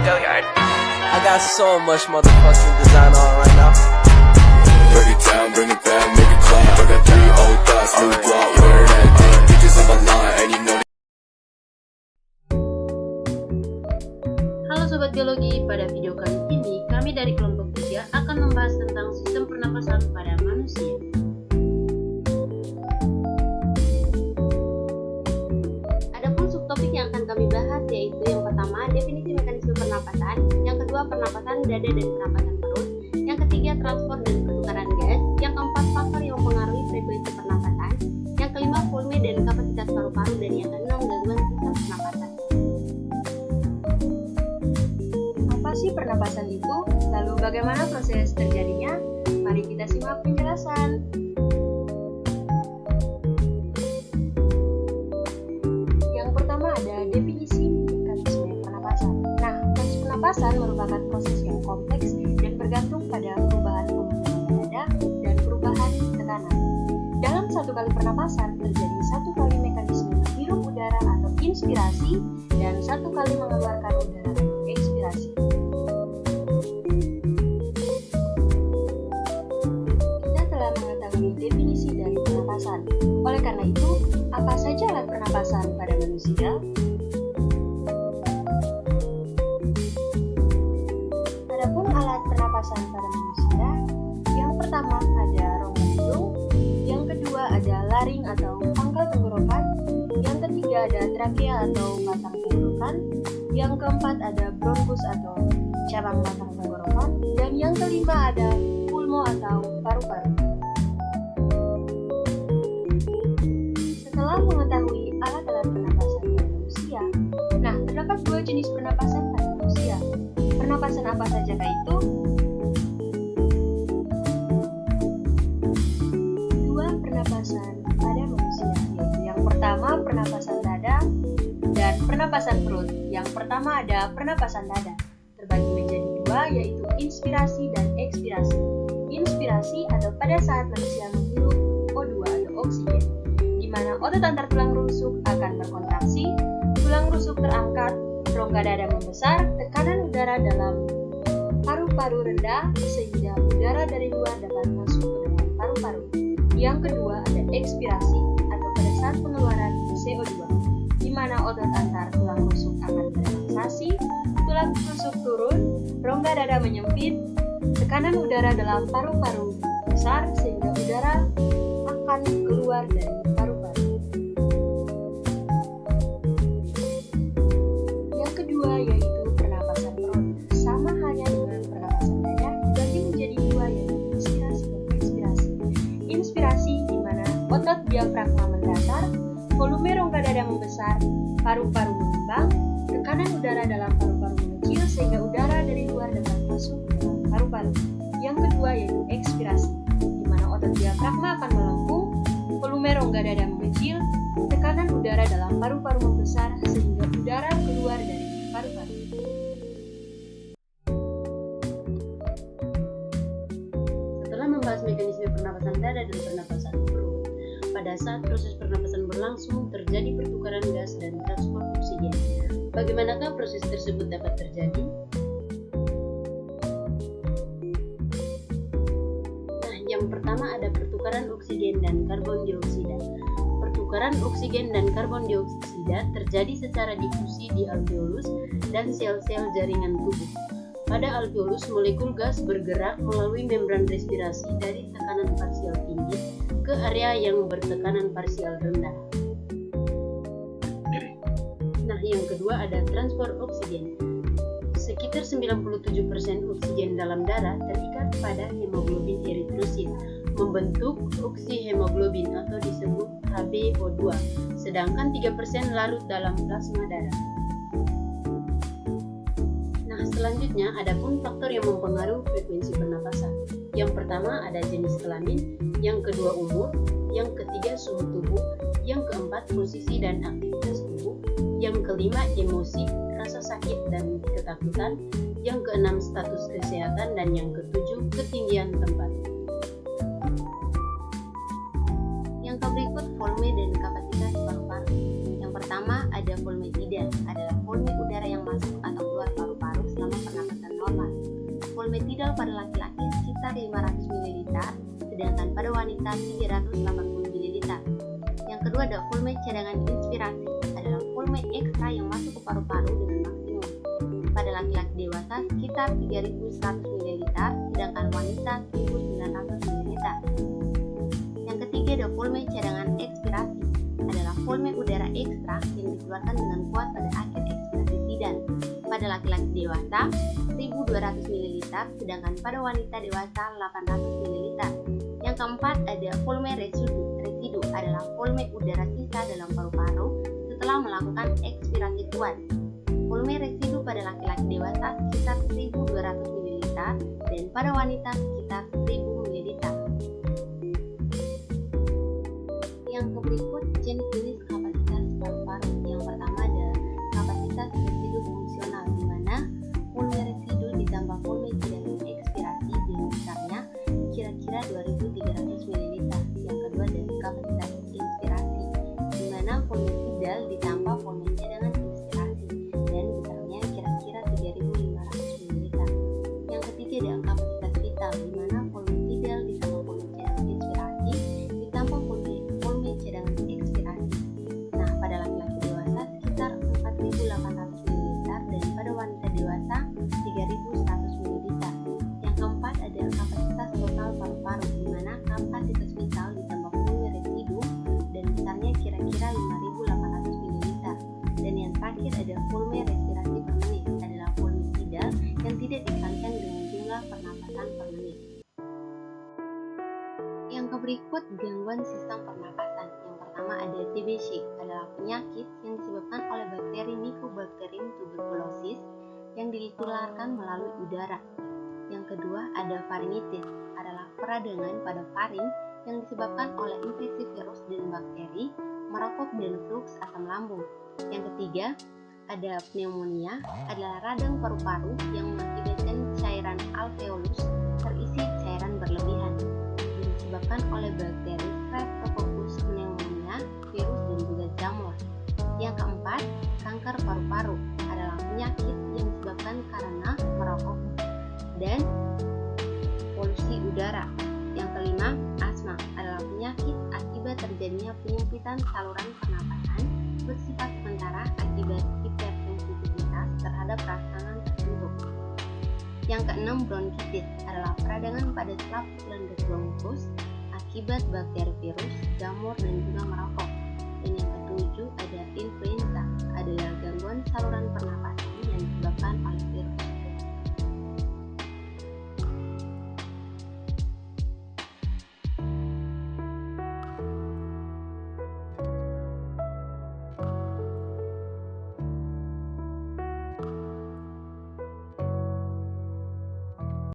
I got so much motherfucking design on right now. Break it down, bring it back, make it clap. I got 3 old thoughts, new guap, wear that thing. Bitches on my line, and you know. Halo Sobat Biologi, pada video kali ini kami dari kelompok 3 akan membahas tentang sistem pernapasan pada manusia. Adapun subtopik yang akan kami bahas yaitu yang pertama definisi mekanisme pernapasan, yang kedua pernapasan dada dan pernapasan perut, yang ketiga transport dan pertukaran gas, yang keempat faktor yang mempengaruhi frekuensi pernapasan, yang kelima volume dan kapasitas paru-paru, dan yang keenam gangguan sistem pernapasan. Apa sih pernapasan itu? Lalu bagaimana proses terjadinya? Mari kita simak penjelasan. Yang pertama ada definisi mekanisme pernapasan. Nah, proses pernapasan merupakan proses yang kompleks dan bergantung pada perubahan pembuluh dada dan perubahan tekanan. Dalam satu kali pernapasan terjadi satu kali mekanisme menghirup udara atau inspirasi dan satu kali mengeluarkan udara atau ekspirasi. Kita telah mengetahui definisi dari pernapasan. Oleh karena itu, apa saja alat pernapasan pada manusia? Adapun alat pernapasan pada manusia, yang pertama ada rongga hidung, yang kedua ada laring atau pangkal tenggorokan, yang ketiga ada trakea atau batang tenggorokan, yang keempat ada bronkus atau cabang batang tenggorokan, dan yang kelima ada pulmo atau paru-paru. Setelah mengetahui alat-alat pernapasan pada manusia, nah terdapat 2 jenis pernapasan pada manusia. Pernapasan apa sajakah itu? 2 pernapasan pada manusia, yaitu yang pertama pernapasan dada dan pernapasan perut. Yang pertama ada pernapasan dada, terbagi menjadi 2, yaitu inspirasi dan ekspirasi. Inspirasi atau pada saat manusia menghirup O2 atau oksigen, di mana otot antar tulang rusuk akan berkontraksi, tulang rusuk terangkat, rongga dada membesar, tekanan udara dalam paru-paru rendah sehingga udara dari luar dapat masuk ke dalam paru-paru. Yang kedua ada ekspirasi atau pada saat pengeluaran CO2, di mana otot antar tulang rusuk akan berelaksasi, tulang rusuk turun, rongga dada menyempit, tekanan udara dalam paru-paru besar sehingga udara akan keluar dari paru-paru. Yang kedua yaitu pernapasan perut. Sama halnya dengan pernapasan dada, dibagi menjadi 2, yaitu inspirasi dan ekspirasi. Inspirasi di mana otot diafragma mendatar, volume rongga dada membesar, paru-paru mengembang, tekanan udara dalam paru-paru mengecil sehingga udara dari luar dapat masuk ke dalam paru-paru. Yang kedua yaitu ekspirasi, di mana otot diafragma akan melengkung, volume rongga dada mengecil, tekanan udara dalam paru-paru membesar sehingga udara keluar dari paru-paru. Setelah membahas mekanisme pernapasan dada dan pernapasan perut, pada saat proses pernapasan berlangsung terjadi pertukaran gas dan transport oksigen. Bagaimanakah proses tersebut dapat terjadi? Nah, yang pertama ada pertukaran oksigen dan karbon dioksida. Pertukaran oksigen dan karbon dioksida terjadi secara difusi di alveolus dan sel-sel jaringan tubuh. Pada alveolus, molekul gas bergerak melalui membran respirasi dari tekanan parsial tinggi ke area yang bertekanan parsial rendah. Nah, yang kedua ada transport oksigen. Sekitar 97% oksigen dalam darah terikat pada hemoglobin eritrosit, membentuk oksihemoglobin atau disebut HbO2, sedangkan 3% larut dalam plasma darah. Nah, selanjutnya adapun faktor yang mempengaruhi frekuensi pernapasan. Yang pertama ada jenis kelamin, yang kedua umur, yang ketiga suhu tubuh, yang keempat posisi dan aktivitas tubuh, yang kelima emosi, rasa sakit dan ketakutan, yang keenam status kesehatan, dan yang ketujuh ketinggian tempat. Yang berikut volume dan kapasitas paru-paru. Yang pertama ada volume hidar, adalah volume udara yang masuk atau keluar paru-paru selama pada laki-laki sekitar 500 ml, sedangkan pada wanita 380 ml. Yang kedua ada volume cadangan inspirasi, adalah volume ekstra yang masuk ke paru-paru dengan maksimum. Pada laki-laki dewasa sekitar 3100 ml, sedangkan wanita 1900 ml. Yang ketiga ada volume cadangan ekspirasi, adalah volume udara ekstra yang dikeluarkan dengan kuat pada akhir ekspirasi sidan. Pada laki-laki dewasa 1200 ml, sedangkan pada wanita dewasa 800 ml. Yang keempat ada volume residu, adalah volume udara sisa dalam paru-paru setelah melakukan ekspirasi kuat. Volume residu pada laki-laki dewasa sekitar 1200 ml dan pada wanita sekitar 1000 ml. Yang berikut jenis-jenis kapasitas paru-paru. Yang pertama ada kapasitas residu fungsional, di mana volume residu ditambah volume cadangan ekspirasi dengan besarnya kira-kira 2300 ml. Yang kedua ada kapasitas inspirasi, di mana volume tidal ditambah volume cadangan inspirasi dan besarnya kira-kira 3500 ml. Yang ketiga ada kapasitas vital, di mana volume tidal ditambah volume cadangan inspirasi ditambah volume cadangan ekspirasi. Nah, pada laki-laki dewasa sekitar 4800 ml dan pada wanita dewasa 3100 ml. Yang keempat ada kapasitas total paru-paru, di mana kapasitas vital ditambah volume residu dan besarnya kira-kira 5800 ml. Dan yang terakhir ada volume respirasi per menit, adalah volume tidal yang tidak dikalikan dengan jumlah pernapasan per menit. Yang berikut gangguan sistem pernapasan. Yang pertama ada TBC, adalah penyakit yang disebabkan oleh bakteri Mycobacterium tuberculosis yang ditularkan melalui udara. Yang kedua ada faringitis, adalah peradangan pada faring yang disebabkan oleh infeksi virus dan bakteri, merokok dan fluks asam lambung. Yang ketiga ada pneumonia, adalah radang paru-paru yang mengakibatkan cairan alveolus terisi cairan berlebihan yang disebabkan oleh bakteri Streptococcus pneumonia, virus dan juga jamur. Yang keempat, kanker paru-paru, adalah penyakit yang disebabkan karena merokok dan polusi udara. Yang kelima, asma, adalah penyakit akibat terjadinya penyempitan saluran pernapasan bersifat sementara akibat hipersensitivitas terhadap rangsangan tertentu. Yang keenam, bronkitis, adalah peradangan pada selaput lendir bronkus akibat bakteri virus, jamur dan juga merokok. Dan yang ketujuh ada influenza, adalah gangguan saluran